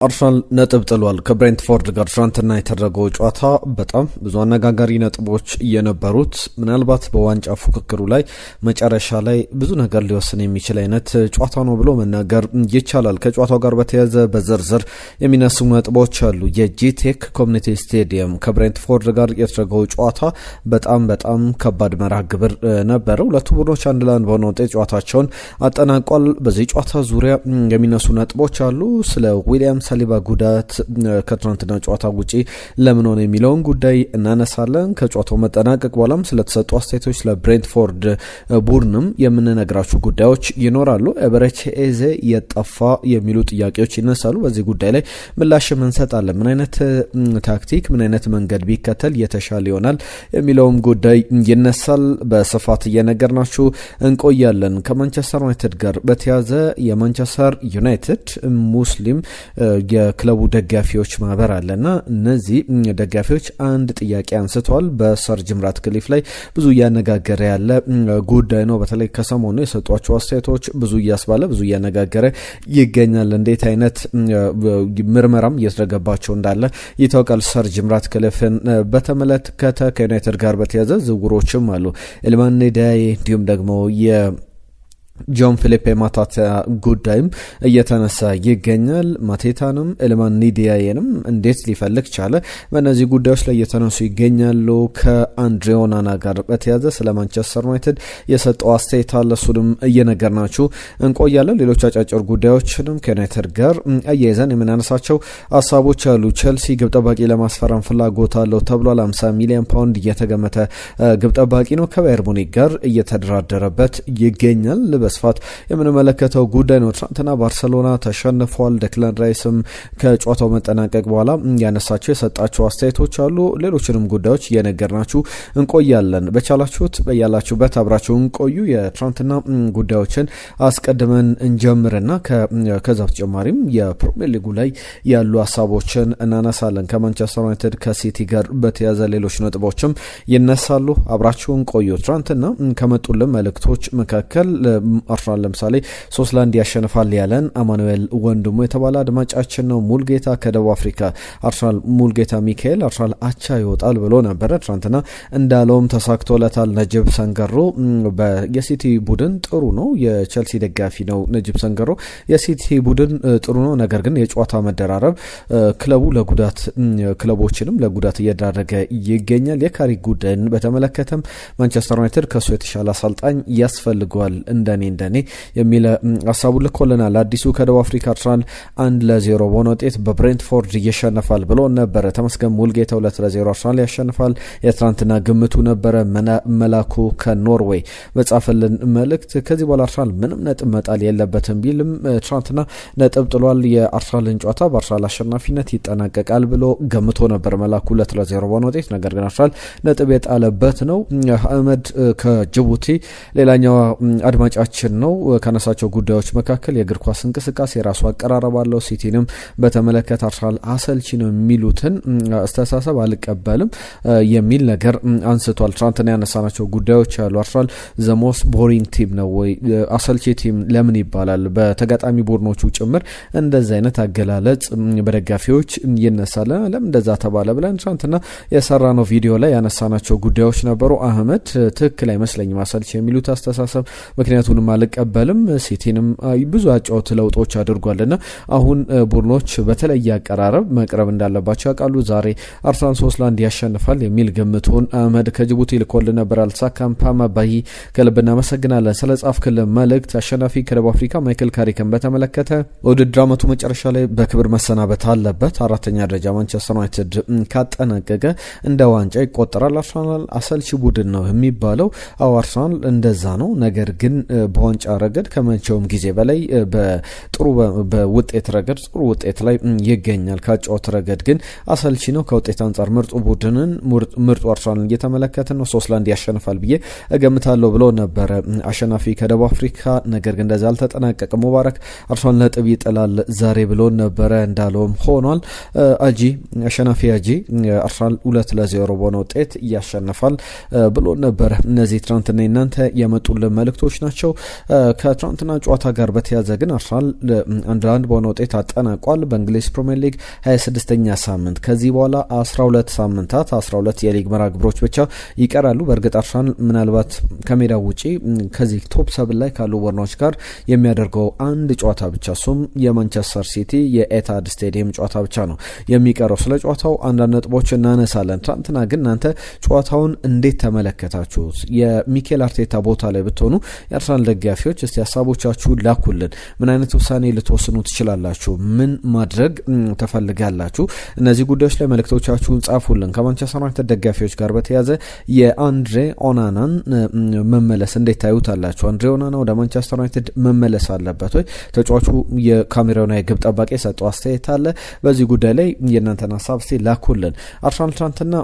አርሰናል ነጥብ ጥሏል ከብሬንትፎርድ ጋር ትናንትና የተደረገው ጨዋታ በጣም ብዙ አነጋጋሪ ነጥቦች የነበሩት ምናልባት በዋንጫ ፉክክሩ ላይ መጨረሻ ላይ ብዙ ነገር ሊወስን የሚችል አይነት ጨዋታ ነው ብሎ መናገር ይቻላል። ከጨዋታው ጋር በተያያዘ በዝርዝር የሚነሱ ነጥቦች አሉ። የጂቴክ ኮሚኒቲ ስቴዲየም ከብሬንትፎርድ ጋር የተደረገው ጨዋታ በጣም ከባድ መርሃ ግብር ነበረ። ሁለቱ ቡድኖች አንድ ለአንድ በሆነ ውጤት ጨዋታቸውን አጠናቋል። በዚህ ጨዋታ ዙሪያ የሚነሱ ነጥቦች አሉ። ስለ ዊሊያም ሳሊባ ጉዳት ከትናንትና ጨዋታ ውጪ ለምን ሆነ የሚለውን ጉዳይ እናነሳለን። ከጨዋታው መጠናቀቅ በኋላም ስለተሰጡ አስተያየቶች ለብሬንትፎርድ ቡድንም የምንነግራችሁ ጉዳዮች ይኖራሉ። ኤበረቺ ኤዜ የጠፋ የሚሉ ጥያቄዎች ይነሳሉ። በዚህ ጉዳይ ላይ ምላሽ እንሰጣለን። ምን አይነት ታክቲክ ምን አይነት መንገድ ቢከተል የተሻለ ይሆናል የሚለውም ጉዳይ ይነሳል። በስፋት እየነገርናችሁ እንቆያለን። ከማንቸስተር ዩናይትድ ጋር በተያዘ የማንቸስተር ዩናይትድ ሙስሊም የክለቡ ደጋፊዎች ማህበር አለና እነዚህ ደጋፊዎች አንድ ጥያቄ አንስተዋል። በሰር ጂም ራትክሊፍ ላይ ብዙ እያነጋገረ ያለ ጉዳይ ነው። በተለይ ከሰሞኑ የሰጧቸው አስተያየቶች ብዙ እያስባለ ብዙ እያነጋገረ ይገኛል። እንዴት አይነት ምርመራም እየተደረገባቸው እንዳለ ይታወቃል። ሰር ጂም ራትክሊፍን በተመለከተ ከዩናይትድ ጋር በተያዘ ዝውውሮችም አሉ። ኤልማን ኔዳዬ እንዲሁም ደግሞ ጆን ፊሊፔ ማታታ ጉዳይም እየተነሳ ይገኛል። ማቴታንም ኤልማን ኒዲያየንም እንዴት ሊፈልግ ቻለ? በእነዚህ ጉዳዮች ላይ እየተነሱ ይገኛሉ። ከአንድሬ ኦናና ጋር በተያዘ ስለ ማንቸስተር ዩናይትድ የሰጠው አስተያየት አለ። እሱንም እየነገርናችሁ እንቆያለን። ሌሎች አጫጭር ጉዳዮችንም ከዩናይትድ ጋር አያይዘን የምናነሳቸው ሀሳቦች አሉ። ቼልሲ ግብ ጠባቂ ለማስፈረም ፍላጎት አለው ተብሏል። 50 ሚሊዮን ፓውንድ እየተገመተ ግብ ጠባቂ ነው። ከባየር ሙኒክ ጋር እየተደራደረበት ይገኛል። በስፋት የምንመለከተው ጉዳይ ነው። ትናንትና ባርሰሎና ተሸንፏል። ደክላን ራይስም ከጨዋታው መጠናቀቅ በኋላ ያነሳቸው የሰጣቸው አስተያየቶች አሉ። ሌሎችንም ጉዳዮች እየነገርናችሁ እንቆያለን። በቻላችሁት በያላችሁበት አብራችሁን ቆዩ። የትናንትና ጉዳዮችን አስቀድመን እንጀምርና ከዛ በተጨማሪም የፕሪሚየር ሊጉ ላይ ያሉ ሀሳቦችን እናነሳለን። ከማንቸስተር ዩናይትድ ከሲቲ ጋር በተያዘ ሌሎች ነጥቦችም ይነሳሉ። አብራችሁን ቆዩ። ትናንትና ከመጡልን መልእክቶች መካከል አርሰናል ለምሳሌ 3-1 ያሸንፋል ያለን አማኑኤል ወንድሙ የተባለ አድማጫችን ነው። ሙልጌታ ከደቡብ አፍሪካ አርሰናል ሙልጌታ ሚካኤል አርሰናል አቻ ይወጣል ብሎ ነበረ። ትናንትና እንዳለውም ተሳክቶለታል። ነጅብ ሰንገሮ የሲቲ ቡድን ጥሩ ነው፣ የቼልሲ ደጋፊ ነው። ነጅብ ሰንገሮ የሲቲ ቡድን ጥሩ ነው፣ ነገር ግን የጨዋታ መደራረብ ክለቦችንም ለጉዳት እየዳረገ ይገኛል። የካሪክ ጉዳይን በተመለከተም ማንቸስተር ዩናይትድ ከሱ የተሻለ አሰልጣኝ ያስፈልገዋል እንደኔ የሚል ሀሳቡ ልኮልናል። አዲሱ ከደቡብ አፍሪካ አርሰናል 1-0 በሆነ ውጤት በብሬንትፎርድ ይሸነፋል ብሎ ነበረ። ተመስገን ሙልጌታ 2-0 አርሰናል ያሸንፋል የትናንትና ግምቱ ነበረ። መላኩ ከኖርዌይ በጻፈልን መልእክት ከዚህ በኋላ አርሰናል ምንም ነጥብ መጣል የለበትም ቢልም ትናንትና ነጥብ ጥሏል። የአርሰናልን ጨዋታ በአርሰናል አሸናፊነት ይጠናቀቃል ብሎ ገምቶ ነበር መላኩ 2-0 በሆነ ውጤት። ነገር ግን አርሰናል ነጥብ የጣለበት ነው። አህመድ ከጅቡቲ ሌላኛው አድማጫችን ነው። ከነሳቸው ጉዳዮች መካከል የእግር ኳስ እንቅስቃሴ የራሱ አቀራረብ አለው። ሲቲንም በተመለከተ አርሰናል አሰልቺ ነው የሚሉትን አስተሳሰብ አልቀበልም የሚል ነገር አንስቷል። ትናንትና ያነሳናቸው ጉዳዮች አሉ። አርሰናል ዘ ሞስት ቦሪንግ ቲም ነው ወይ አሰልቺ ቲም ለምን ይባላል? በተጋጣሚ ቡድኖቹ ጭምር እንደዚህ አይነት አገላለጽ በደጋፊዎች ይነሳል። ለምን እንደዛ ተባለ ብለን ትናንትና የሰራነው ቪዲዮ ላይ ያነሳናቸው ጉዳዮች ነበሩ። አህመድ ትክክል አይመስለኝም አሰልቺ የሚሉት አስተሳሰብ፣ ምክንያቱንም አልቀበልም። ሲቲንም ብዙ አጫወት ለውጦች አድርጓልና አሁን ቡድኖች በተለየ አቀራረብ መቅረብ እንዳለባቸው ያውቃሉ። ዛሬ አርሰናል 3-1 ያሸንፋል የሚል ግምቱን አህመድ ከጅቡቲ ልኮልን ነበር። አልተሳካም። ፓማ ባይ ከልብ እናመሰግናለን ስለ ጻፍክልን መልእክት። አሸናፊ ከደቡብ አፍሪካ ማይክል ካሪክን በተመለከተ ውድድር ዓመቱ መጨረሻ ላይ በክብር መሰናበት አለበት። 4ኛ ደረጃ ማንቸስተር ዩናይትድ ካጠናቀቀ እንደ ዋንጫ ይቆጠራል። አርሰናል አሰልቺ ቡድን ነው የሚባለው። አርሰናል እንደዛ ነው። ነገር ግን በዋንጫ ረገድ ከመቼውም ጊዜ በላይ በውጤት ረገድ ጥሩ ውጤት ላይ ይገኛል። ከጨዋታ ረገድ ግን አሰልቺ ነው። ከውጤት አንጻር ምርጡ ቡድንን ምርጡ አርሰናልን እየተመለከትን ነው። 3-1 ያሸንፋል ብዬ እገምታለሁ ብሎ ነበረ አሸናፊ ከደቡብ አፍሪካ። ነገር ግን እንደዛ አልተጠናቀቀም። ሙባረክ አርሰናል ነጥብ ይጥላል ዛሬ ብሎ ነበረ፣ እንዳለውም ሆኗል። አሸናፊ አርሰናል 2-0 በሆነ ውጤት ያሸንፋል ብሎ ነበረ። እነዚህ ትናንትና እናንተ የመጡልን መልእክቶች ናቸው። ከትናንትና ጨዋታ ጋር በተያዘ ግን አርሰናል 1-1 በሆነ ውጤት አጠናቋል። በእንግሊዝ ፕሪሚየር ሊግ 26ኛ ሳምንት ከዚህ በኋላ 12 ሳምንታት 12 የሊግ መርሃ ግብሮች ብቻ ይቀራሉ። በእርግጥ አርሰናል ምናልባት ከሜዳው ውጪ ከዚህ ቶፕ 7 ላይ ካሉ ቡድኖች ጋር የሚያደርገው አንድ ጨዋታ ብቻ እሱም የማንቸስተር ሲቲ የኤታድ ስቴዲየም ጨዋታ ብቻ ነው የሚቀረው። ስለ ጨዋታው አንዳንድ ነጥቦች እናነሳለን። ትናንትና ግን እናንተ ጨዋታውን እንዴት ተመለከታችሁት? የሚኬል አርቴታ ቦታ ላይ ብትሆኑ የአርሰናል ደጋፊዎች እስቲ ሀሳቦቻችሁ ላኩልን። ምን አይነት ውሳኔ ልትወስኑ ትችላላችሁ? ምን ማድረግ ተፈልጋላችሁ? እነዚህ ጉዳዮች ላይ መልእክቶቻችሁን ጻፉልን። ከማንቸስተር ዩናይትድ ደጋፊዎች ጋር በተያዘ የአንድሬ ኦናናን መመለስ እንዴት ታዩታላችሁ? አንድሬ ኦናና ወደ ማንቸስተር ዩናይትድ መመለስ አለበት ወይ? ተጫዋቹ የካሜሮናዊ ግብ ጠባቂ የሰጠው አስተያየት አለ። በዚህ ጉዳይ ላይ የእናንተን ሀሳብ እስቲ ላኩልን። አርሰናል ትናንትና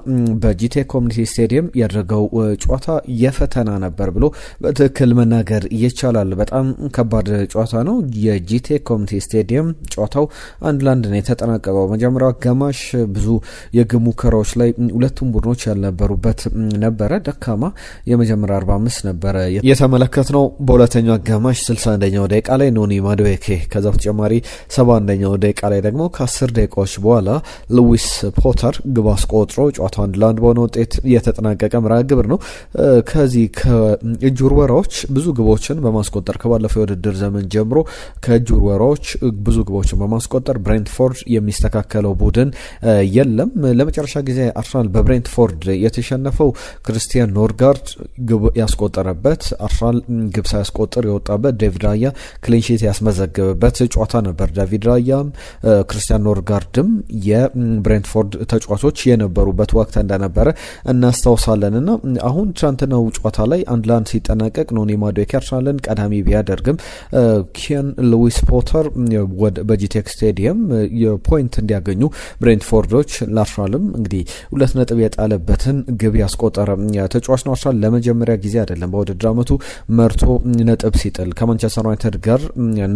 በጂቴክ ኮሚኒቲ ስቴዲየም ያደረገው ጨዋታ የፈተና ነበር ብሎ በትክክል መናገር ይቻላል። በጣም ከባድ ጨዋታ ነው። የጂቴክ ኮሚኒቲ ስቴዲየም ጨዋታው 1-1 ነው የተጠናቀቀው። መጀመሪያው አጋማሽ ብዙ የግብ ሙከራዎች ላይ ሁለቱም ቡድኖች ያልነበሩበት ነበረ። ደካማ የመጀመሪያ 45 ነበረ የተመለከትነው። በሁለተኛው አጋማሽ 61ኛው ደቂቃ ላይ ኖኒ ማዱዌኬ፣ ከዛ በተጨማሪ 71ኛው ደቂቃ ላይ ደግሞ ከ10 ደቂቃዎች በኋላ ሉዊስ ፖተር ግብ አስቆጥሮ ጨዋታው 1-1 በሆነ ውጤት የተጠናቀቀ መርሃ ግብር ነው። ከዚህ ከእጅ ውርወራዎች ብዙ ግቦችን በማስቆጠር ከባለፈው የውድድር ዘመን ጀምሮ ከእጅ ውርወራዎች ብዙ ግቦችን በማስቆጠር ብሬንትፎርድ የሚስተካከለው ቡድን የለም። ለመጨረሻ ጊዜ አርሰናል በብሬንትፎርድ የተሸነፈው ክርስቲያን ኖርጋርድ ግብ ያስቆጠረበት፣ አርሰናል ግብ ሳያስቆጥር የወጣበት፣ ዴቪድ ራያ ክሊንሺት ያስመዘገበበት ጨዋታ ነበር። ዴቪድ ራያም ክርስቲያን ኖርጋርድም የብሬንትፎርድ ተጫዋቾች የነበሩበት ወቅት እንደነበረ እናስታውሳለን። እና አሁን ትናንትናው ጨዋታ ላይ 1-1 ሲጠናቀቅ ኖኒ ማዱዌኬ አርሰናልን ቀዳሚ ቢያደርግም ኪያን ሉዊስ ፖተር በጂቴክ ስቴዲየም የፖይንት እንዲያገኙ ብሬንትፎርዶች ለአርሰናልም እንግዲህ 2 ነጥብ የጣለበትን ግብ ያስቆጠረ ተጫዋች ነው። አርሰናል ለመጀመሪያ ጊዜ አይደለም በውድድር ዓመቱ መርቶ ነጥብ ሲጥል። ከማንቸስተር ዩናይትድ ጋር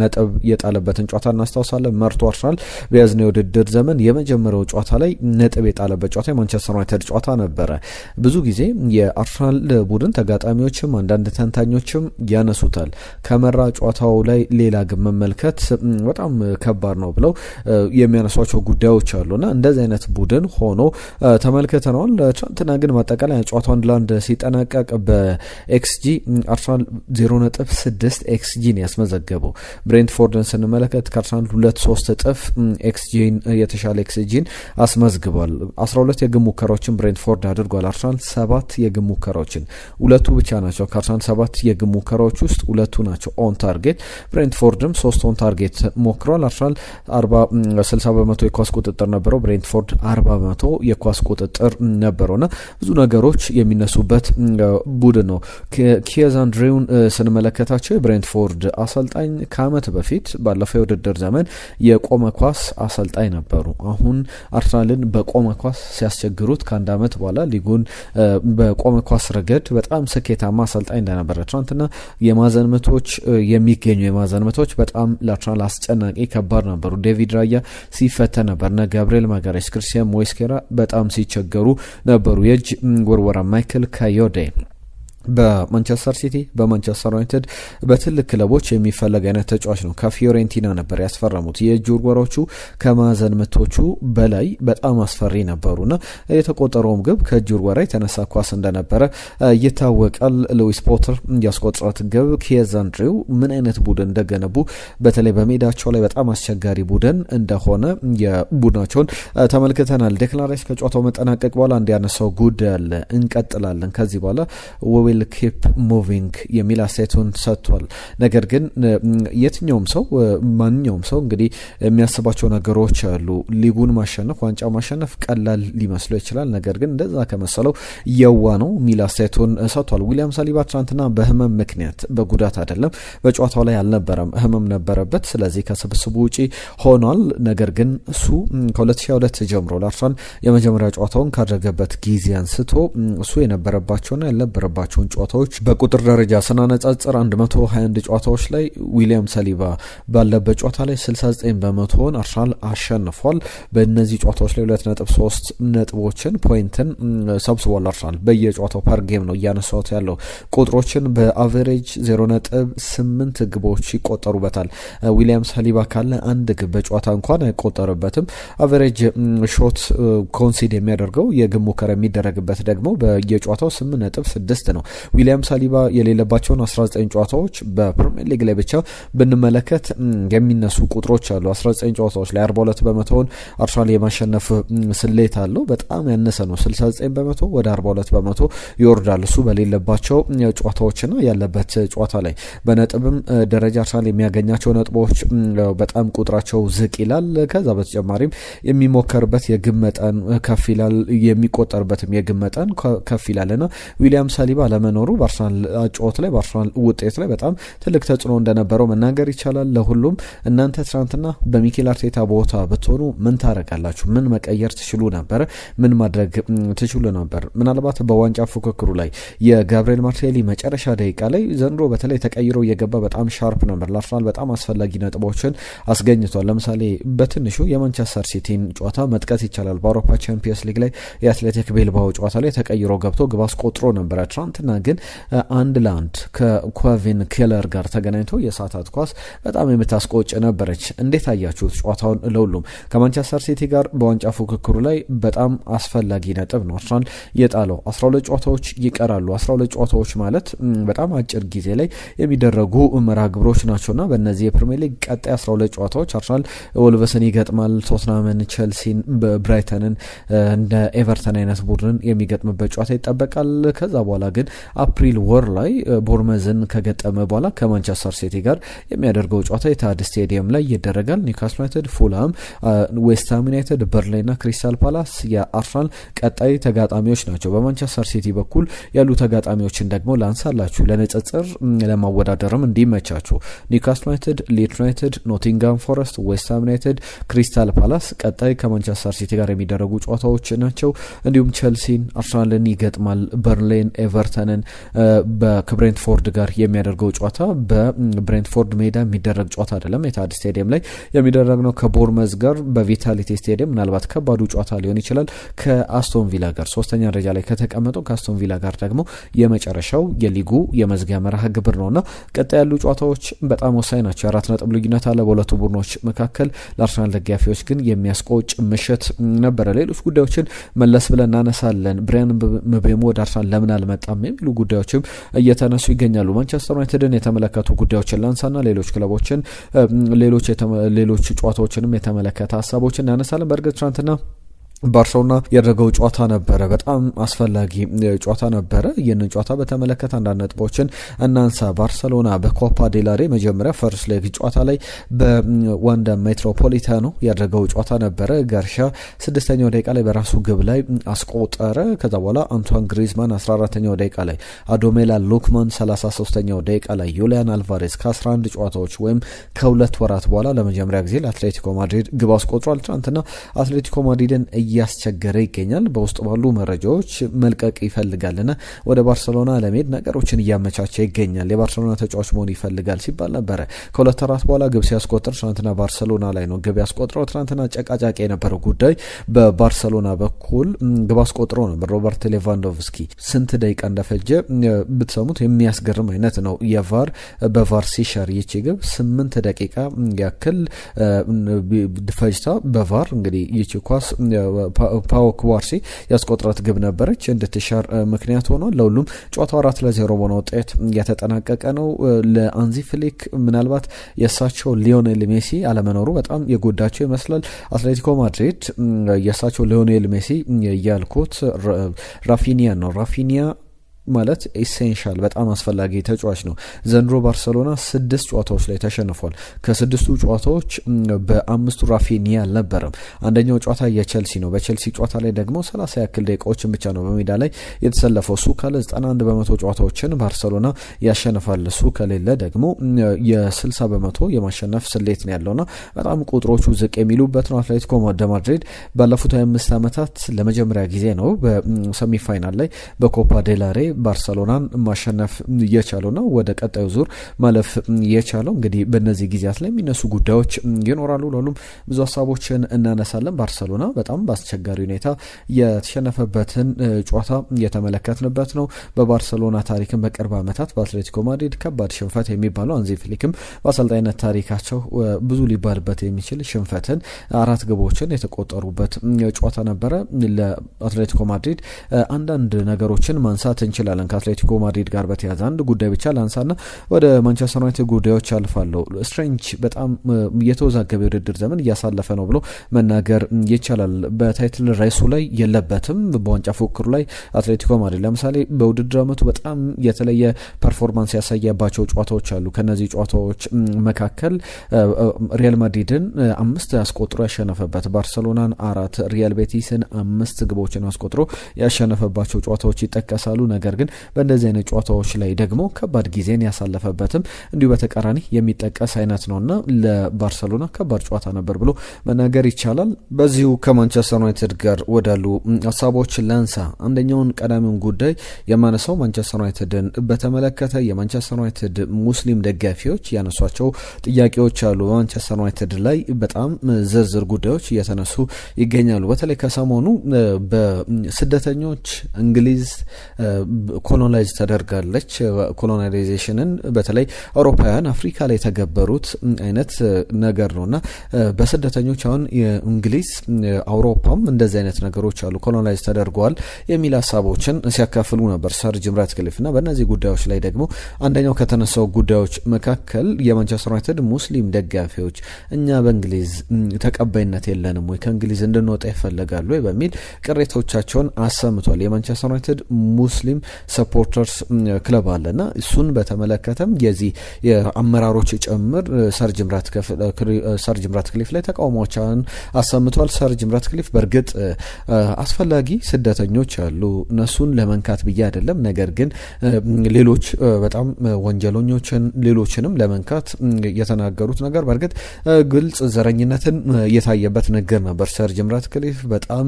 ነጥብ የጣለበትን ጨዋታ እናስታውሳለን። መርቶ አርሰናል በያዝነው የውድድር ዘመን የመጀመሪያው ጨዋታ ላይ ነጥብ የጣለበት ጨዋታ የማንቸስተር ዩናይትድ ጨዋታ ነበረ። ብዙ ጊዜ የአርሰናል ቡድን ተጋጣሚዎችም አንዳንድ ተንታኞችም ያነሱታል። ከመራ ጨዋታው ላይ ሌላ ግብ መመልከት በጣም ከባድ ነው ብለው የሚያነሷቸው ጉዳዮች አሉና እንደዚህ አይነት ቡድን ሆኖ ተመልክተነዋል። ትናንትና ግን ማጠቃላይ ጨዋታው 1-1 ሲጠናቀቅ በኤክስጂ አርሰናል 0.6 ኤክስጂን ያስመዘገበው። ብሬንትፎርድን ስንመለከት ከአርሰናል 2-3 እጥፍ ኤክስጂን የተሻለ ኤክስጂን አስመዝግቧል። 12 የግብ ሙከራዎችን ብሬንትፎርድ አድርጓል። አርሰናል 7 የግብ ሙከራዎችን፣ 2ቱ ብቻ ናቸው ከአርሰናል 7 የግብ ሙከራዎች ውስጥ 2ቱ ናቸው ኦን ታርጌት። ብሬንትፎርድም 3 ኦን ታርጌት ሞክሯል። አርሰናል 60 በመቶ የኳስ ቁጥጥር ነበረው፣ ብሬንትፎርድ 40 በመቶ የኳስ ቁጥጥር ነበረውና ብዙ ነገሮች የሚነሱበት ቡድን ነው። ኪየዝ አንድሬውን ስንመለከታቸው የብሬንትፎርድ አሰልጣኝ ከዓመት በፊት ባለፈው የውድድር ዘመን የቆመ ኳስ አሰልጣኝ ነበሩ። አሁን አርሰናልን በቆመ ኳስ ሲያስቸግሩት ከአንድ ዓመት በኋላ ሊጉን በቆመ ኳስ ረገድ በጣም ስኬታማ አሰልጣኝ እንደነበረ ትናንትና የማዕዘን ምቶች የሚገኙ የማዕዘን ምቶች በጣም ለአርሰናል አስጨናቂ ከባድ ነበሩ። ዴቪድ ራያ ሲፈተን ነበር። ጋብሪኤል ማጋሬስ፣ ክርስቲያን ሞይስኬራ በጣም ሲቸገሩ ነበሩ። የእጅ ውርወራ ማይክል ካዮዴ በማንቸስተር ሲቲ በማንቸስተር ዩናይትድ በትልቅ ክለቦች የሚፈለግ አይነት ተጫዋች ነው። ከፊዮሬንቲና ነበር ያስፈረሙት። የእጅ ውርወራዎቹ ከማዕዘን ምቶቹ በላይ በጣም አስፈሪ ነበሩና የተቆጠረውም ግብ ከእጅ ውርወራ የተነሳ ኳስ እንደነበረ ይታወቃል። ሉዊስ ፖተር ያስቆጠራት ግብ ኪየዝ አንድሬው ምን አይነት ቡድን እንደገነቡ በተለይ በሜዳቸው ላይ በጣም አስቸጋሪ ቡድን እንደሆነ የቡድናቸውን ተመልክተናል። ዴክላን ራይስ ከጨዋታው መጠናቀቅ በኋላ እንዲያነሳው ጉዳይ አለ። እንቀጥላለን ከዚህ በኋላ ዊል ኪፕ ሙቪንግ የሚል አስተያየቱን ሰጥቷል። ነገር ግን የትኛውም ሰው ማንኛውም ሰው እንግዲህ የሚያስባቸው ነገሮች አሉ። ሊጉን ማሸነፍ ዋንጫ ማሸነፍ ቀላል ሊመስለው ይችላል። ነገር ግን እንደዛ ከመሰለው የዋ ነው የሚል አስተያየቱን ሰጥቷል። ዊሊያም ሳሊባ ትናንትና በህመም ምክንያት በጉዳት አይደለም በጨዋታው ላይ አልነበረም፣ ህመም ነበረበት። ስለዚህ ከስብስቡ ውጪ ሆኗል። ነገር ግን እሱ ከ2002 ጀምሮ ለአርሰናል የመጀመሪያ ጨዋታውን ካደረገበት ጊዜ አንስቶ እሱ የነበረባቸውና ያልነበረባቸው ያደረጋቸውን ጨዋታዎች በቁጥር ደረጃ ስናነጻጽር 121 ጨዋታዎች ላይ ዊሊያም ሳሊባ ባለበት ጨዋታ ላይ 69 በመቶውን አርሰናል አሸንፏል። በእነዚህ ጨዋታዎች ላይ 2.3 ነጥቦችን ፖይንትን ሰብስቧል። አርሰናል በየጨዋታው ፐር ጌም ነው እያነሳሁት ያለው ቁጥሮችን በአቨሬጅ 0.8 ግቦች ይቆጠሩበታል። ዊሊያም ሳሊባ ካለ አንድ ግብ በጨዋታ እንኳን አይቆጠርበትም። አቨሬጅ ሾት ኮንሲድ የሚያደርገው የግብ ሙከራ የሚደረግበት ደግሞ በየጨዋታው 8.6 ነው። ዊሊያም ሳሊባ የሌለባቸውን 19 ጨዋታዎች በፕሪሚየር ሊግ ላይ ብቻ ብንመለከት የሚነሱ ቁጥሮች አሉ። 19 ጨዋታዎች ላይ 42 በመቶውን አርሰናል የማሸነፍ ስሌት አለው። በጣም ያነሰ ነው። 69 በመቶ ወደ 42 በመቶ ይወርዳል እሱ በሌለባቸው ጨዋታዎችና ያለበት ጨዋታ ላይ። በነጥብም ደረጃ አርሰናል የሚያገኛቸው ነጥቦች በጣም ቁጥራቸው ዝቅ ይላል። ከዛ በተጨማሪም የሚሞከርበት የግብ መጠን ከፍ ይላል፣ የሚቆጠርበትም የግብ መጠን ከፍ ይላልና ዊሊያም ሳሊባ ለመኖሩ በአርሰናል ጨዋታ ላይ በአርሰናል ውጤት ላይ በጣም ትልቅ ተጽዕኖ እንደነበረው መናገር ይቻላል። ለሁሉም እናንተ ትናንትና በሚኬል አርቴታ ቦታ ብትሆኑ ምን ታረጋላችሁ? ምን መቀየር ትችሉ ነበር? ምን ማድረግ ትችሉ ነበር? ምናልባት በዋንጫ ፉክክሩ ላይ የጋብሪኤል ማርቲኔሊ መጨረሻ ደቂቃ ላይ ዘንድሮ በተለይ ተቀይሮ እየገባ በጣም ሻርፕ ነበር። ለአርሰናል በጣም አስፈላጊ ነጥቦችን አስገኝቷል። ለምሳሌ በትንሹ የማንቸስተር ሲቲን ጨዋታ መጥቀስ ይቻላል። በአውሮፓ ቻምፒየንስ ሊግ ላይ የአትሌቲክ ቤልባኦ ጨዋታ ላይ ተቀይሮ ገብቶ ግብ አስቆጥሮ ነበረ። ትናንትና ግን 1-1 ከኮቪን ኬለር ጋር ተገናኝቶ የሳታት ኳስ በጣም የምታስቆጭ ነበረች። እንዴት አያችሁት ጨዋታውን? ለሁሉም ከማንቸስተር ሲቲ ጋር በዋንጫ ፉክክሩ ላይ በጣም አስፈላጊ ነጥብ ነው አርሰናል የጣለው። 12 ጨዋታዎች ይቀራሉ። 12 ጨዋታዎች ማለት በጣም አጭር ጊዜ ላይ የሚደረጉ መርሃ ግብሮች ናቸውና በእነዚህ የፕሪሚየር ሊግ ቀጣይ 12 ጨዋታዎች አርሰናል ወልቨስን ይገጥማል፣ ቶትናምን፣ ቸልሲን፣ ብራይተንን እንደ ኤቨርተን አይነት ቡድንን የሚገጥምበት ጨዋታ ይጠበቃል። ከዛ በኋላ ግን አፕሪል ወር ላይ ቦርመዝን ከገጠመ በኋላ ከማንቸስተር ሲቲ ጋር የሚያደርገው ጨዋታ የኢትሃድ ስቴዲየም ላይ ይደረጋል። ኒውካስል ዩናይትድ፣ ፉልሃም፣ ዌስትሃም ዩናይትድ፣ በርንሌይና ክሪስታል ፓላስ የአርሰናል ቀጣይ ተጋጣሚዎች ናቸው። በማንቸስተር ሲቲ በኩል ያሉ ተጋጣሚዎችን ደግሞ ላንሳላችሁ ለንጽጽር ለማወዳደርም እንዲመቻችሁ። ኒውካስል ዩናይትድ፣ ሊድስ ዩናይትድ፣ ኖቲንጋም ፎረስት፣ ዌስትሃም ዩናይትድ፣ ክሪስታል ፓላስ ቀጣይ ከማንቸስተር ሲቲ ጋር የሚደረጉ ጨዋታዎች ናቸው። እንዲሁም ቸልሲን አርሰናልን ይገጥማል። በርንሌይን፣ ኤቨርተንን ከብሬንትፎርድ ጋር የሚያደርገው ጨዋታ በብሬንትፎርድ ሜዳ የሚደረግ ጨዋታ አይደለም፣ የኢትሃድ ስቴዲየም ላይ የሚደረግ ነው። ከቦርመዝ ጋር በቪታሊቲ ስቴዲየም ምናልባት ከባዱ ጨዋታ ሊሆን ይችላል። ከአስቶን ቪላ ጋር ሶስተኛ ደረጃ ላይ ከተቀመጠው ከአስቶን ቪላ ጋር ደግሞ የመጨረሻው የሊጉ የመዝጊያ መርሃ ግብር ነውና ቀጣይ ያሉ ጨዋታዎች በጣም ወሳኝ ናቸው። 4 ነጥብ ልዩነት አለ በሁለቱ ቡድኖች መካከል። ለአርሰናል ደጋፊዎች ግን የሚያስቆጭ ምሽት ነበረ። ሌሎች ጉዳዮችን መለስ ብለን እናነሳለን። ብሪያን ምቤሞ ወደ አርሰናል ለምን አልመጣም የሚሉ ጉዳዮችም እየተነሱ ይገኛሉ። ማንቸስተር ዩናይትድን የተመለከቱ ጉዳዮችን ላንሳና ሌሎች ክለቦችን ሌሎች ጨዋታዎችንም የተመለከተ ሀሳቦችን እናነሳለን። በእርግጥ ትናንትና ባርሴሎና ያደረገው ጨዋታ ነበረ፣ በጣም አስፈላጊ ጨዋታ ነበረ። ይህንን ጨዋታ በተመለከተ አንዳንድ ነጥቦችን እናንሳ። ባርሴሎና በኮፓ ዴላሬ መጀመሪያ ፈርስት ሌግ ጨዋታ ላይ በዋንዳ ሜትሮፖሊታኖ ያደረገው ጨዋታ ነበረ። ጋርሻ 6ኛው ደቂቃ ላይ በራሱ ግብ ላይ አስቆጠረ። ከዛ በኋላ አንቷን ግሪዝማን 14ኛው ደቂቃ ላይ፣ አዶሜላ ሉክማን 33ኛው ደቂቃ ላይ፣ ዩሊያን አልቫሬዝ ከ11 ጨዋታዎች ወይም ከ2 ወራት በኋላ ለመጀመሪያ ጊዜ ለአትሌቲኮ ማድሪድ ግብ አስቆጥሯል። ትናንትና አትሌቲኮ ማድሪድን እያስቸገረ ይገኛል። በውስጥ ባሉ መረጃዎች መልቀቅ ይፈልጋልና ወደ ባርሴሎና ለመሄድ ነገሮችን እያመቻቸ ይገኛል። የባርሴሎና ተጫዋች መሆን ይፈልጋል ሲባል ነበረ። ከ2 ወራት በኋላ ግብ ሲያስቆጥር ትናንትና ባርሴሎና ላይ ነው ግብ ያስቆጥረው። ትናንትና ጨቃጫቂ የነበረው ጉዳይ በባርሴሎና በኩል ግብ አስቆጥሮ ነበር ሮበርት ሌቫንዶቭስኪ። ስንት ደቂቃ እንደፈጀ ብትሰሙት የሚያስገርም አይነት ነው። በቫር ሲሸር ይቺ ግብ 8 ደቂቃ ያክል ፈጅታ በቫር እንግዲህ ይቺ ኳስ ፓዎ ኩባርሲ ያስቆጥራት ግብ ነበረች እንድትሻር ምክንያት ሆኗል። ለሁሉም ጨዋታው 4-0 በሆነ ውጤት እየተጠናቀቀ ነው። ለአንዚ ፍሊክ ምናልባት የእሳቸው ሊዮኔል ሜሲ አለመኖሩ በጣም የጎዳቸው ይመስላል። አትሌቲኮ ማድሪድ የእሳቸው ሊዮኔል ሜሲ ያልኩት ራፊኒያ ነው። ራፊኒያ ማለት ኤሴንሻል በጣም አስፈላጊ ተጫዋች ነው። ዘንድሮ ባርሴሎና 6 ጨዋታዎች ላይ ተሸንፏል። ከ6ቱ ጨዋታዎች በ5ቱ ራፊኒያ አልነበረም። አንደኛው ጨዋታ የቸልሲ ነው። በቸልሲ ጨዋታ ላይ ደግሞ 30 ያክል ደቂቃዎችን ብቻ ነው በሜዳ ላይ የተሰለፈው። እሱ ካለ 91 በመቶ ጨዋታዎችን ባርሴሎና ያሸንፋል። እሱ ከሌለ ደግሞ የ60 በመቶ የማሸነፍ ስሌት ነው ያለውና በጣም ቁጥሮቹ ዝቅ የሚሉበት ነው። አትሌቲኮ ማድሪድ ባለፉት 25 ዓመታት ለመጀመሪያ ጊዜ ነው በሰሚፋይናል ላይ በኮፓ ዴላሬ ባርሰሎናን ማሸነፍ የቻለው ነው ወደ ቀጣዩ ዙር ማለፍ የቻለው። እንግዲህ በእነዚህ ጊዜያት ላይ የሚነሱ ጉዳዮች ይኖራሉ። ለሁሉም ብዙ ሀሳቦችን እናነሳለን። ባርሰሎና በጣም በአስቸጋሪ ሁኔታ የተሸነፈበትን ጨዋታ እየተመለከትንበት ነው። በባርሰሎና ታሪክም በቅርብ ዓመታት በአትሌቲኮ ማድሪድ ከባድ ሽንፈት የሚባለው አንዚ ፍሊክም በአሰልጣኝነት ታሪካቸው ብዙ ሊባልበት የሚችል ሽንፈትን 4 ግቦችን የተቆጠሩበት ጨዋታ ነበረ ለአትሌቲኮ ማድሪድ። አንዳንድ ነገሮችን ማንሳት እንችላለን ከአትሌቲኮ ማድሪድ ጋር በተያያዘ አንድ ጉዳይ ብቻ ላንሳና ወደ ማንቸስተር ዩናይትድ ጉዳዮች አልፋለሁ። ስትሬንጅ በጣም የተወዛገበ የውድድር ዘመን እያሳለፈ ነው ብሎ መናገር ይቻላል። በታይትል ሬሱ ላይ የለበትም። በዋንጫ ፉክክሩ ላይ አትሌቲኮ ማድሪድ ለምሳሌ በውድድር ዓመቱ በጣም የተለየ ፐርፎርማንስ ያሳየባቸው ጨዋታዎች አሉ። ከነዚህ ጨዋታዎች መካከል ሪያል ማድሪድን 5 ያስቆጥሮ ያሸነፈበት፣ ባርሰሎናን 4፣ ሪያል ቤቲስን 5 ግቦችን አስቆጥሮ ያሸነፈባቸው ጨዋታዎች ይጠቀሳሉ። ነገር ግን በእንደዚህ አይነት ጨዋታዎች ላይ ደግሞ ከባድ ጊዜን ያሳለፈበትም እንዲሁ በተቃራኒ የሚጠቀስ አይነት ነውና ለባርሰሎና ከባድ ጨዋታ ነበር ብሎ መናገር ይቻላል። በዚሁ ከማንቸስተር ዩናይትድ ጋር ወዳሉ ሀሳቦች ላንሳ። አንደኛውን ቀዳሚውን ጉዳይ የማነሳው ማንቸስተር ዩናይትድን በተመለከተ የማንቸስተር ዩናይትድ ሙስሊም ደጋፊዎች ያነሷቸው ጥያቄዎች አሉ። በማንቸስተር ዩናይትድ ላይ በጣም ዝርዝር ጉዳዮች እየተነሱ ይገኛሉ። በተለይ ከሰሞኑ በስደተኞች እንግሊዝ ኮሎናይዝ ተደርጋለች። ኮሎናይዜሽንን በተለይ አውሮፓውያን አፍሪካ ላይ የተገበሩት አይነት ነገር ነውና በስደተኞች አሁን እንግሊዝ አውሮፓም እንደዚህ አይነት ነገሮች አሉ ኮሎናይዝ ተደርገዋል የሚል ሀሳቦችን ሲያካፍሉ ነበር ሰር ጂም ራትክሊፍና በእነዚህ ጉዳዮች ላይ ደግሞ አንደኛው ከተነሳው ጉዳዮች መካከል የማንቸስተር ዩናይትድ ሙስሊም ደጋፊዎች እኛ በእንግሊዝ ተቀባይነት የለንም ወይ ከእንግሊዝ እንድንወጣ ይፈልጋሉ ወይ በሚል ቅሬታዎቻቸውን አሰምቷል። የማንቸስተር ዩናይትድ ሙስሊም ሰፖርተርስ ክለብ አለና እሱን በተመለከተም የዚህ የአመራሮች ጭምር ሰር ጂም ራትክሊፍ ላይ ተቃውሞዎችን አሰምቷል። ሰር ጂም ራትክሊፍ በእርግጥ አስፈላጊ ስደተኞች አሉ እነሱን ለመንካት ብዬ አይደለም፣ ነገር ግን ሌሎች በጣም ወንጀለኞችን ሌሎችንም ለመንካት የተናገሩት ነገር በእርግጥ ግልጽ ዘረኝነትን የታየበት ነገር ነበር። ሰር ጂም ራትክሊፍ በጣም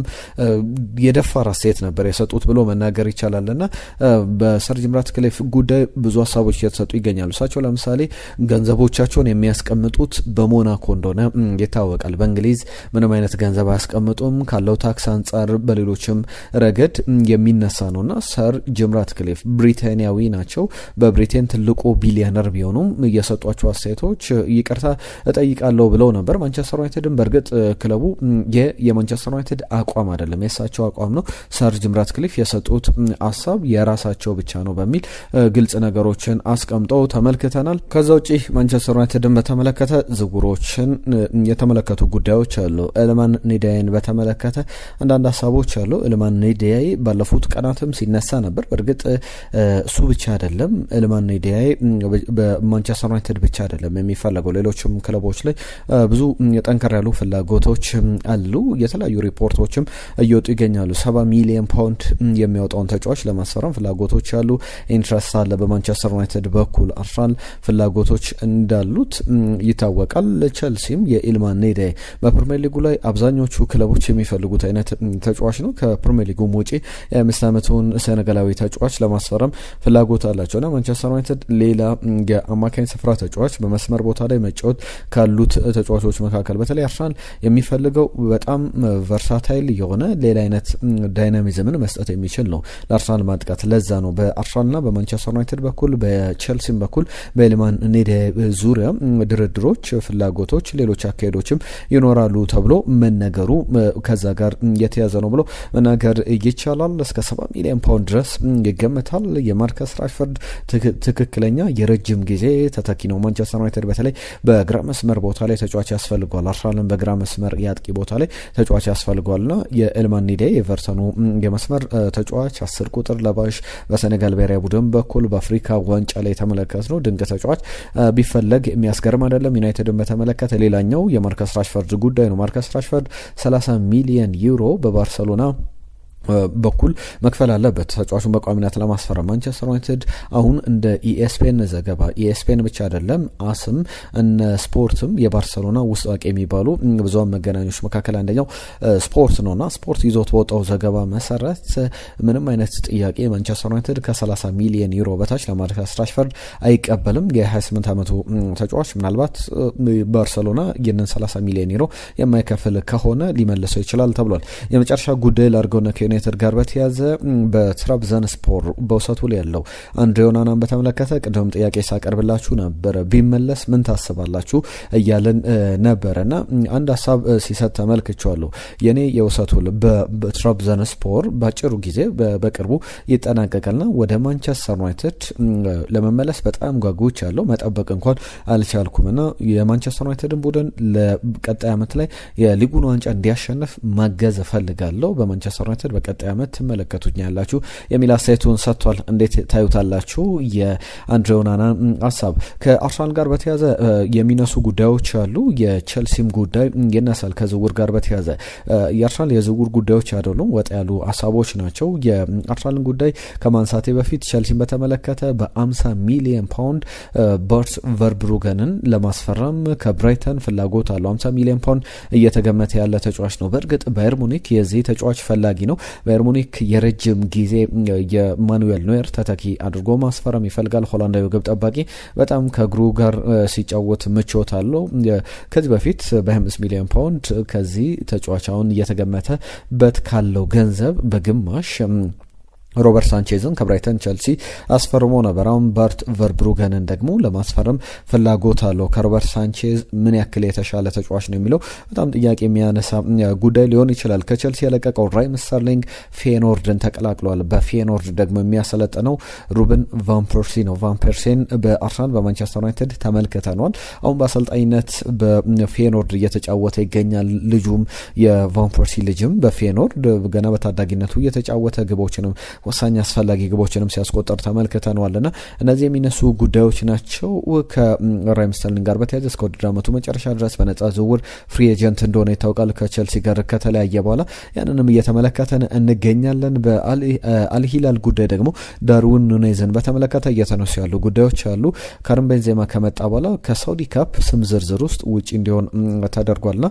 የደፋር አስተያየት ነበር የሰጡት ብሎ መናገር ይቻላልና በሰር ጂም ራትክሊፍ ጉዳይ ብዙ ሀሳቦች እየተሰጡ ይገኛሉ። እሳቸው ለምሳሌ ገንዘቦቻቸውን የሚያስቀምጡት በሞናኮ እንደሆነ ይታወቃል። በእንግሊዝ ምንም አይነት ገንዘብ አያስቀምጡም ካለው ታክስ አንጻር በሌሎችም ረገድ የሚነሳ ነውና ሰር ጂም ራትክሊፍ ብሪታንያዊ ናቸው። በብሪቴን ትልቁ ቢሊዮነር ቢሆኑም የሰጧቸው አስተያየቶች ይቅርታ እጠይቃለሁ ብለው ነበር። ማንቸስተር ዩናይትድን በእርግጥ ክለቡ የማንቸስተር ዩናይትድ አቋም አይደለም የእሳቸው አቋም ነው። ሰር ጂም ራትክሊፍ የሰጡት ሀሳብ የራሳቸው ብቻ ነው በሚል ግልጽ ነገሮችን አስቀምጠው ተመልክተናል። ከዛ ውጪ ማንቸስተር ዩናይትድን በተመለከተ ዝውውሮችን የተመለከቱ ጉዳዮች አሉ። ኤልማን ኔዳይን በተመለከተ አንዳንድ ሀሳቦች አሉ። ኤልማን ኔዳይ ባለፉት ቀናትም ሲነሳ ነበር። በእርግጥ እሱ ብቻ አይደለም ኤልማን ኔዳይ በማንቸስተር ዩናይትድ ብቻ አይደለም የሚፈለገው ሌሎችም ክለቦች ላይ ብዙ ጠንከር ያሉ ፍላጎቶች አሉ። የተለያዩ ሪፖርቶችም እየወጡ ይገኛሉ። 70 ሚሊዮን ፓውንድ የሚያወጣውን ተጫዋች ለማስፈረም ፍላጎቶች አሉ። ኢንትረስት አለ በማንቸስተር ዩናይትድ በኩል አርሰናል ፍላጎቶች እንዳሉት ይታወቃል። ቸልሲም የኤልማን ኔዳይ በፕሪሚየር ሊጉ ላይ አብዛኞቹ ክለቦች የሚፈልጉት አይነት ተጫዋች ነው። ከፕሪሚየር ሊጉ ውጪ የ5 ዓመቱን ሴኔጋላዊ ተጫዋች ለማስፈረም ፍላጎት አላቸውና ማንቸስተር ዩናይትድ ሌላ የአማካኝ ስፍራ ተጫዋች በመስመር ቦታ ላይ መጫወት ካሉት ተጫዋቾች መካከል በተለይ አርሰናል የሚፈልገው በጣም ቨርሳታይል የሆነ ሌላ አይነት ዳይናሚዝምን መስጠት የሚችል ነው ለአርሰናል ማጥቃት። ለዛ ነው በአርሰናልና በማንቸስተር ዩናይትድ በኩል በቼልሲም በኩል በኤልማን ኔዳይ ዙሪያ ድርድሮች፣ ፍላጎቶች፣ ሌሎች አካሄዶችም ይኖራሉ ተብሎ መነገሩ ከዛ ጋር የተያዘ ነው ብሎ መናገር ይቻላል። እስከ 70 ሚሊዮን ፓውንድ ድረስ ይገመታል። የማርከስ ራሽፈርድ ትክክለኛ የረጅም ጊዜ ተተኪ ነው። ማንቸስተር ዩናይትድ በተለይ በግራ መስመር ቦታ ላይ ተጫዋች ያስፈልገዋል። አርሰናልን በግራ መስመር የአጥቂ ቦታ ላይ ተጫዋች ያስፈልገዋልና የኤልማን ኔዳይ የቨርተኑ የመስመር ተጫዋች 10 ቁጥር ለባሽ በሴኔጋል ብሔራዊ ቡድን በኩል በአፍሪካ ዋንጫ ላይ የተመለከት ነው ድንቅ ተጫዋች ቢፈለግ የሚያስገርም አይደለም። ዩናይትድን በተመለከተ ሌላኛው የማርከስ ራሽፈርድ ጉዳይ ነው። ማርከስ ራሽፈርድ 30 ሚሊዮን ዩሮ በባርሰሎና በኩል መክፈል አለበት ተጫዋቹን በቋሚነት ለማስፈረም። ማንቸስተር ዩናይትድ አሁን እንደ ኢኤስፒኤን ዘገባ ኢኤስፒኤን ብቻ አይደለም አስም እነ ስፖርትም የባርሰሎና ውስጥ አዋቂ የሚባሉ ብዙሃን መገናኞች መካከል አንደኛው ስፖርት ነውና ስፖርት ይዞት በወጣው ዘገባ መሰረት ምንም አይነት ጥያቄ ማንቸስተር ዩናይትድ ከ30 ሚሊዮን ዩሮ በታች ለማርከስ ራሽፎርድ አይቀበልም። የ28 ዓመቱ ተጫዋች ምናልባት ባርሰሎና ይህንን 30 ሚሊዮን ዩሮ የማይከፍል ከሆነ ሊመልሰው ይችላል ተብሏል። የመጨረሻ ጉዳይ ላርገውና ዩናይትድ ጋር በተያዘ በትራብዘንስፖር በውሰቱ ላይ ያለው አንድሬ ኦናናን በተመለከተ ቅድም ጥያቄ ሳቀርብላችሁ ነበረ። ቢመለስ ምን ታስባላችሁ እያለን ነበረና አንድ ሀሳብ ሲሰጥ ተመልክቻለሁ። የኔ የውሰቱ በትራብዘንስፖር ባጭሩ ጊዜ በቅርቡ ይጠናቀቃልና ወደ ማንቸስተር ዩናይትድ ለመመለስ በጣም ጓጉቻለሁ። መጠበቅ እንኳን አልቻልኩምና የማንቸስተር ዩናይትድን ቡድን ለቀጣይ ዓመት ላይ የሊጉን ዋንጫ እንዲያሸንፍ ማገዝ እፈልጋለሁ። በማንቸስተር ዩናይትድ በቀጣይ ዓመት ትመለከቱኛላችሁ የሚል አስተያየቱን ሰጥቷል። እንዴት ታዩታላችሁ? የአንድሬ ኦናና ሀሳብ ከአርሰናል ጋር በተያዘ የሚነሱ ጉዳዮች አሉ። የቼልሲም ጉዳይ ይነሳል። ከዝውውር ጋር በተያዘ የአርሰናል የዝውውር ጉዳዮች አይደሉም፣ ወጣ ያሉ ሀሳቦች ናቸው። የአርሰናልን ጉዳይ ከማንሳቴ በፊት ቼልሲን በተመለከተ በ50 ሚሊዮን ፓውንድ በርት ቨርብሩገንን ለማስፈረም ከብራይተን ፍላጎት አለው። 50 ሚሊዮን ፓውንድ እየተገመተ ያለ ተጫዋች ነው። በእርግጥ ባየር ሙኒክ የዚህ ተጫዋች ፈላጊ ነው። ባየር ሙኒክ የረጅም ጊዜ የማኑኤል ኖየር ተተኪ አድርጎ ማስፈረም ይፈልጋል። ሆላንዳዊ ግብ ጠባቂ በጣም ከእግሩ ጋር ሲጫወት ምቾት አለው። ከዚህ በፊት በ5 ሚሊዮን ፓውንድ ከዚህ ተጫዋች አሁን እየተገመተበት ካለው ገንዘብ በግማሽ ሮበርት ሳንቼዝን ከብራይተን ቸልሲ አስፈርሞ ነበር። አሁን በርት ቨርብሩገንን ደግሞ ለማስፈረም ፍላጎት አለው። ከሮበርት ሳንቼዝ ምን ያክል የተሻለ ተጫዋች ነው የሚለው በጣም ጥያቄ የሚያነሳ ጉዳይ ሊሆን ይችላል። ከቸልሲ የለቀቀው ራሂም ስተርሊንግ ፌኖርድን ተቀላቅሏል። በፌኖርድ ደግሞ የሚያሰለጥነው ሩበን ቫን ፐርሲ ነው። ቫን ፐርሲን በአርሰናል በማንቸስተር ዩናይትድ ተመልክተናል። አሁን በአሰልጣኝነት በፌኖርድ እየተጫወተ ይገኛል። ልጁም የቫን ፐርሲ ልጅም በፌኖርድ ገና በታዳጊነቱ እየተጫወተ ግቦችንም ወሳኝ አስፈላጊ ግቦችንም ሲያስቆጠር ተመልክተናልና እነዚህ የሚነሱ ጉዳዮች ናቸው። ከራሂም ስተርሊንግ ጋር በተያያዘ እስከ ውድድር ዓመቱ መጨረሻ ድረስ በነጻ ዝውውር ፍሪ ኤጀንት እንደሆነ ይታወቃል። ከቸልሲ ጋር ከተለያየ በኋላ ያንንም እየተመለከተን እንገኛለን። በአልሂላል ጉዳይ ደግሞ ዳርዊን ኑኔዝን በተመለከተ እየተነሱ ያሉ ጉዳዮች አሉ። ካሪም ቤንዜማ ከመጣ በኋላ ከሳውዲ ካፕ ስም ዝርዝር ውስጥ ውጪ እንዲሆን ተደርጓልና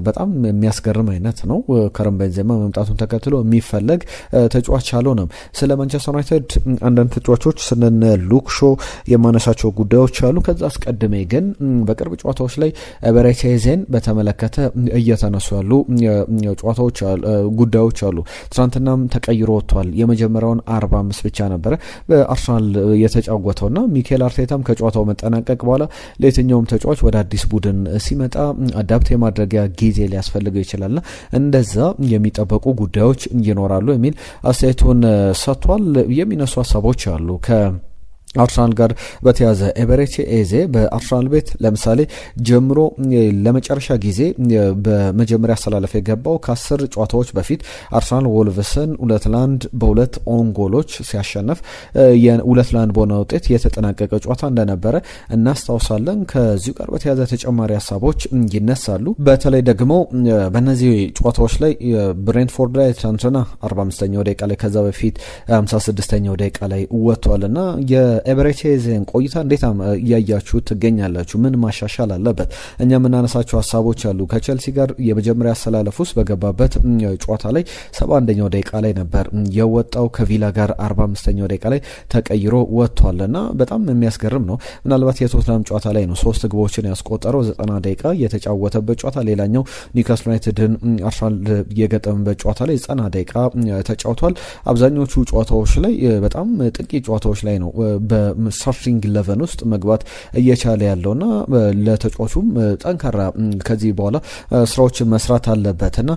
በጣም የሚያስገርም አይነት ነው። ካሪም ቤንዜማ መምጣቱን ተከትሎ የሚፈለግ ተጫዋች አልሆነም። ስለ ማንቸስተር ዩናይትድ አንዳንድ ተጫዋቾች ስንነ ሉክ ሾ የማነሳቸው ጉዳዮች አሉ። ከዛ አስቀድሜ ግን በቅርብ ጨዋታዎች ላይ ኤበሬቼዜን በተመለከተ እየተነሱ ያሉ ጨዋታዎች ጉዳዮች አሉ። ትናንትናም ተቀይሮ ወጥቷል። የመጀመሪያውን 45 ብቻ ነበረ በአርሰናል የተጫወተውና ሚኬል አርቴታም ከጨዋታው መጠናቀቅ በኋላ ለየትኛውም ተጫዋች ወደ አዲስ ቡድን ሲመጣ አዳፕት የማድረጊያ ጊዜ ሊያስፈልገው ይችላልና እንደዛ የሚጠበቁ ጉዳዮች ይኖራሉ የሚል አስተያየቱን ሰጥቷል። የሚነሱ ሀሳቦች አሉ። አርሰናል ጋር በተያዘ ኤበሬቼዜ በአርሰናል ቤት ለምሳሌ ጀምሮ ለመጨረሻ ጊዜ በመጀመሪያ አሰላለፍ የገባው ከ10 ጨዋታዎች በፊት አርሰናል ወልቭስን 2-1 በሁለት ኦን ጎሎች ሲያሸነፍ የ2-1 በሆነ ውጤት የተጠናቀቀ ጨዋታ እንደነበረ እናስታውሳለን። ከዚሁ ጋር በተያዘ ተጨማሪ ሀሳቦች ይነሳሉ። በተለይ ደግሞ በእነዚህ ጨዋታዎች ላይ ብሬንትፎርድ ላይ ትናንትና 45ኛው ደቂቃ ላይ ከዛ በፊት 56ኛው ደቂቃ ላይ ወጥቷልና ኤበሬቼዜን ቆይታ እንዴት እያያችሁ ትገኛላችሁ? ምን ማሻሻል አለበት? እኛ የምናነሳቸው ሀሳቦች አሉ። ከቸልሲ ጋር የመጀመሪያ አሰላለፍ ውስጥ በገባበት ጨዋታ ላይ 71ኛው ደቂቃ ላይ ነበር የወጣው። ከቪላ ጋር 45ኛው ደቂቃ ላይ ተቀይሮ ወጥቷልና በጣም የሚያስገርም ነው። ምናልባት የቶትናም ጨዋታ ላይ ነው 3 ግቦችን ያስቆጠረው 90 ደቂቃ የተጫወተበት ጨዋታ። ሌላኛው ኒውካስል ዩናይትድን አርሰናል የገጠመበት ጨዋታ ላይ 90 ደቂቃ ተጫውቷል። አብዛኞቹ ጨዋታዎች ላይ በጣም ጥቂት ጨዋታዎች ላይ ነው በስታርቲንግ 11 ውስጥ መግባት እየቻለ ያለውና ለተጫዋቹም ጠንካራ ከዚህ በኋላ ስራዎችን መስራት አለበትና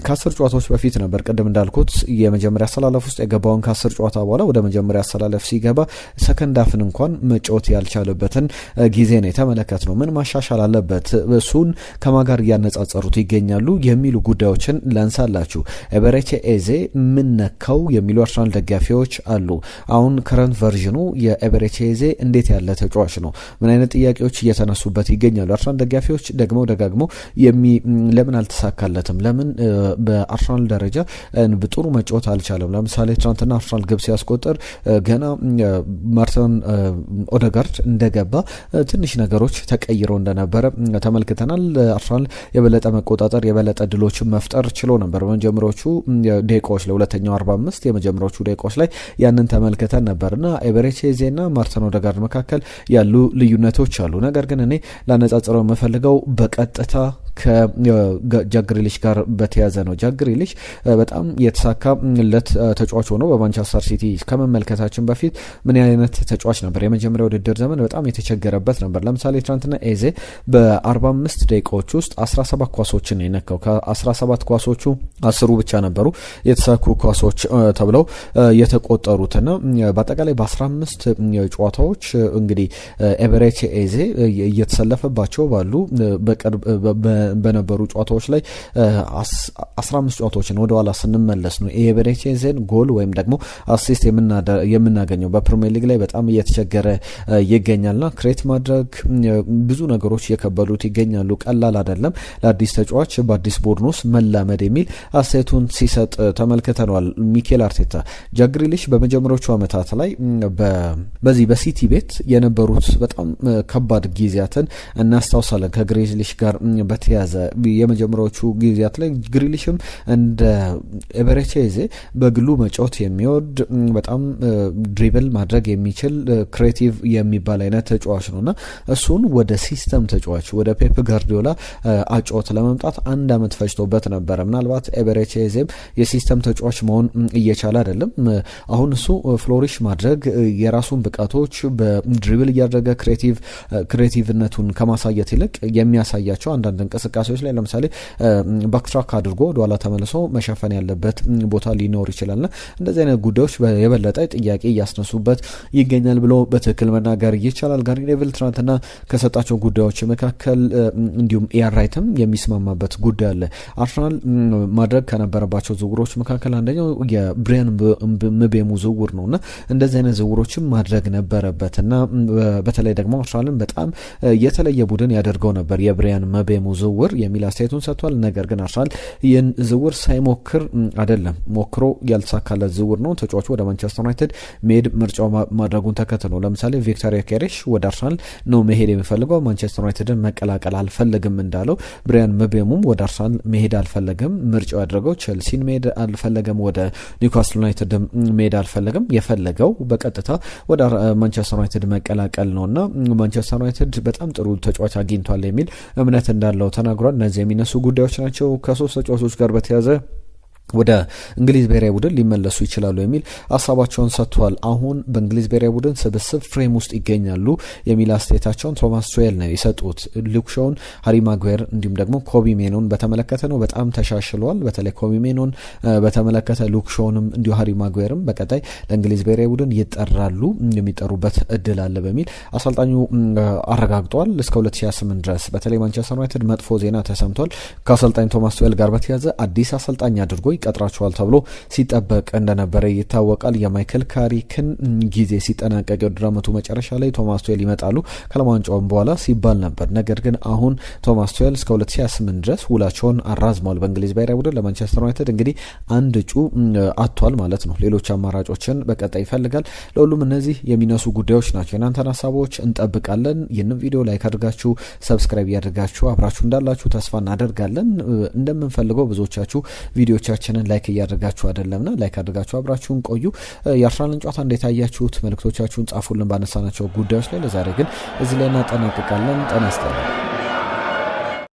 ከ10 ጨዋታዎች በፊት ነበር ቅድም እንዳልኩት የመጀመሪያ አሰላለፍ ውስጥ የገባውን ከ10 ጨዋታ በኋላ ወደ መጀመሪያ አሰላለፍ ሲገባ ሰከንድ አፍን እንኳን መጫወት ያልቻለበትን ጊዜ ነው የተመለከትነው። ምን ማሻሻል አለበት? እሱን ከማጋር እያነጻጸሩት ይገኛሉ የሚሉ ጉዳዮችን ላንሳላችሁ። ኤበሬቼዜ ምን ነካው የሚሉ አርሰናል ደጋፊዎች አሉ። አሁን ከረንት ቨርዥኑ የኤቤሬቺ ኤዜ እንዴት ያለ ተጫዋች ነው? ምን አይነት ጥያቄዎች እየተነሱበት ይገኛሉ? አርሰናል ደጋፊዎች ደጋግሞ ለምን አልተሳካለትም? ለምን በአርሰናል ደረጃ ጥሩ መጫወት አልቻለም? ለምሳሌ ትናንትና አርሰናል ግብ ሲያስቆጥር ገና ማርቲን ኦዴጋርድ እንደገባ ትንሽ ነገሮች ተቀይረው እንደነበረ ተመልክተናል። አርሰናል የበለጠ መቆጣጠር የበለጠ ድሎችን መፍጠር ችሎ ነበር በመጀመሪያዎቹ ደቂቃዎች ላይ፣ ሁለተኛው 45 የመጀመሪያዎቹ ደቂቃዎች ላይ ያንን ተመልክተን ነበርና ኤቤሬቺ ኤዜና ማርቲን ኦዴጋርድ መካከል ያሉ ልዩነቶች አሉ። ነገር ግን እኔ ላነጻጽረው የምፈልገው በቀጥታ ከጃክ ግሪሊሽ ጋር በተያዘ ነው። ጃክ ግሪሊሽ በጣም የተሳካለት ተጫዋች ሆኖ በማንቸስተር ሲቲ ከመመልከታችን በፊት ምን አይነት ተጫዋች ነበር? የመጀመሪያ ውድድር ዘመን በጣም የተቸገረበት ነበር። ለምሳሌ ትናንትና ኤዜ በ45 ደቂቃዎች ውስጥ 17 ኳሶችን የነካው። ከ17 ኳሶቹ 10 ብቻ ነበሩ የተሳኩ ኳሶች ተብለው የተቆጠሩትና በአጠቃላይ በ15 ጨዋታዎች እንግዲህ ኤቤሬቺ ኤዜ እየተሰለፈባቸው ባሉ በነበሩ ጨዋታዎች ላይ 15 ጨዋታዎችን ወደ ኋላ ስንመለስ ነው የኤቤሬቺ ኤዜን ጎል ወይም ደግሞ አሲስት የምናገኘው። በፕሪሚየር ሊግ ላይ በጣም እየተቸገረ ይገኛልና ክሬት ማድረግ ብዙ ነገሮች እየከበዱት ይገኛሉ። ቀላል አይደለም ለአዲስ ተጫዋች በአዲስ ቡድን ውስጥ መላመድ የሚል አስተያየቱን ሲሰጥ ተመልክተናል ሚኬል አርቴታ። ጃክ ግሪሊሽ በመጀመሪያዎቹ ዓመታት ላይ በዚህ በሲቲ ቤት የነበሩት በጣም ከባድ ጊዜያትን እናስታውሳለን። ከግሪሊሽ ጋር በተያያዘ የመጀመሪያዎቹ ጊዜያት ላይ ግሪሊሽም እንደ ኤቤሬቺ ኤዜ በግሉ መጫወት የሚወድ በጣም ድሪብል ማድረግ የሚችል ክሬቲቭ የሚባል አይነት ተጫዋች ነውና እሱን ወደ ሲስተም ተጫዋች ወደ ፔፕ ጋርዲዮላ አጫወት ለመምጣት 1 ዓመት ፈጅቶበት ነበረ። ምናልባት ኤቤሬቺ ኤዜም የሲስተም ተጫዋች መሆን እየቻለ አይደለም። አሁን እሱ ፍሎሪሽ ማድረግ የራሱን ብቃቶች በድሪብል እያደረገ ክሬቲቭነቱን ከማሳየት ይልቅ የሚያሳያቸው አንዳንድ እንቅስቃሴዎች ላይ ለምሳሌ ባክትራክ አድርጎ ወደኋላ ተመልሶ መሸፈን ያለበት ቦታ ሊኖር ይችላልና እንደዚህ አይነት ጉዳዮች የበለጠ ጥያቄ እያስነሱበት ይገኛል ብሎ በትክክል መናገር ይቻላል። ጋሪ ኔቪል ትናንትና ከሰጣቸው ጉዳዮች መካከል እንዲሁም ኢያን ራይትም የሚስማማበት ጉዳይ አለ። አርሰናል ማድረግ ከነበረባቸው ዝውውሮች መካከል አንደኛው የብሪያን ምቤሙ ዝውውር ነውና እንደዚህ አይነት ዝውውሮችም ማድረግ ነበረበትና በተለይ ደግሞ አርሰናልን በጣም የተለየ ቡድን ያደርገው ነበር የብሪያን ምቤሙ ዝውውር የሚል አስተያየቱን ሰጥቷል። ነገር ግን አርሰናል ይህን ዝውውር ሳይሞክር አይደለም ሞክሮ ያልተሳካለት ዝውውር ነው። ተጫዋቹ ወደ ማንቸስተር ዩናይትድ መሄድ ምርጫው ማድረጉን ተከትሎ ለምሳሌ ቪክቶር ዮኬሬሽ ወደ አርሰናል ነው መሄድ የሚፈልገው፣ ማንቸስተር ዩናይትድን መቀላቀል አልፈልግም እንዳለው ብሪያን ምቤሙም ወደ አርሰናል መሄድ አልፈለገም። ምርጫው ያደረገው ቼልሲን መሄድ አልፈለገም፣ ወደ ኒውካስል ዩናይትድ መሄድ አልፈለገም። የፈለገው በቀጥታ ወደ ማንቸስተር ዩናይትድ መቀላቀል ነውና ማንቸስተር ዩናይትድ በጣም ጥሩ ተጫዋች አግኝቷል የሚል እምነት እንዳለው ተናግሯል። እነዚህ የሚነሱ ጉዳዮች ናቸው። ከሶስት ተጫዋቾች ጋር በተያያዘ ወደ እንግሊዝ ብሔራዊ ቡድን ሊመለሱ ይችላሉ የሚል ሀሳባቸውን ሰጥቷል። አሁን በእንግሊዝ ብሔራዊ ቡድን ስብስብ ፍሬም ውስጥ ይገኛሉ የሚል አስተያየታቸውን ቶማስ ቱዌል ነው የሰጡት። ሉክ ሾውን፣ ሃሪ ማጓየር እንዲሁም ደግሞ ኮቢ ሜኖን በተመለከተ ነው በጣም ተሻሽለዋል። በተለይ ኮቢ ሜኖን በተመለከተ ሉክ ሾውንም እንዲሁ ሃሪ ማጓየርም በቀጣይ ለእንግሊዝ ብሔራዊ ቡድን ይጠራሉ፣ የሚጠሩበት እድል አለ በሚል አሰልጣኙ አረጋግጧል። እስከ 2028 ድረስ በተለይ ማንቸስተር ዩናይትድ መጥፎ ዜና ተሰምቷል። ከአሰልጣኝ ቶማስ ቱዌል ጋር በተያያዘ አዲስ አሰልጣኝ አድርጎ ይቀጥራቸዋል ተብሎ ሲጠበቅ እንደነበረ ይታወቃል። የማይክል ካሪክን ጊዜ ሲጠናቀቅ የውድድር ዓመቱ መጨረሻ ላይ ቶማስ ቱዌል ይመጣሉ ከዓለም ዋንጫውም በኋላ ሲባል ነበር። ነገር ግን አሁን ቶማስ ቱዌል እስከ 2028 ድረስ ውላቸውን አራዝሟል በእንግሊዝ ብሔራዊ ቡድን። ለማንቸስተር ዩናይትድ እንግዲህ አንድ እጩ አጥቷል ማለት ነው። ሌሎች አማራጮችን በቀጣይ ይፈልጋል። ለሁሉም እነዚህ የሚነሱ ጉዳዮች ናቸው። የናንተን ሀሳቦች እንጠብቃለን። ይህንን ቪዲዮ ላይክ አድርጋችሁ ሰብስክራይብ ያድርጋችሁ አብራችሁ እንዳላችሁ ተስፋ እናደርጋለን። እንደምንፈልገው ብዙዎቻችሁ ቪዲዮቻችንን ላይክ እያደረጋችሁ አይደለምና ላይክ አድርጋችሁ አብራችሁን ቆዩ። የአርሰናልን ጨዋታ እንዴት አያችሁት? መልእክቶቻችሁን ጻፉልን ባነሳናቸው ጉዳዮች ላይ። ለዛሬ ግን እዚህ ላይ እናጠናቅቃለን። ጤና ይስጥልኝ።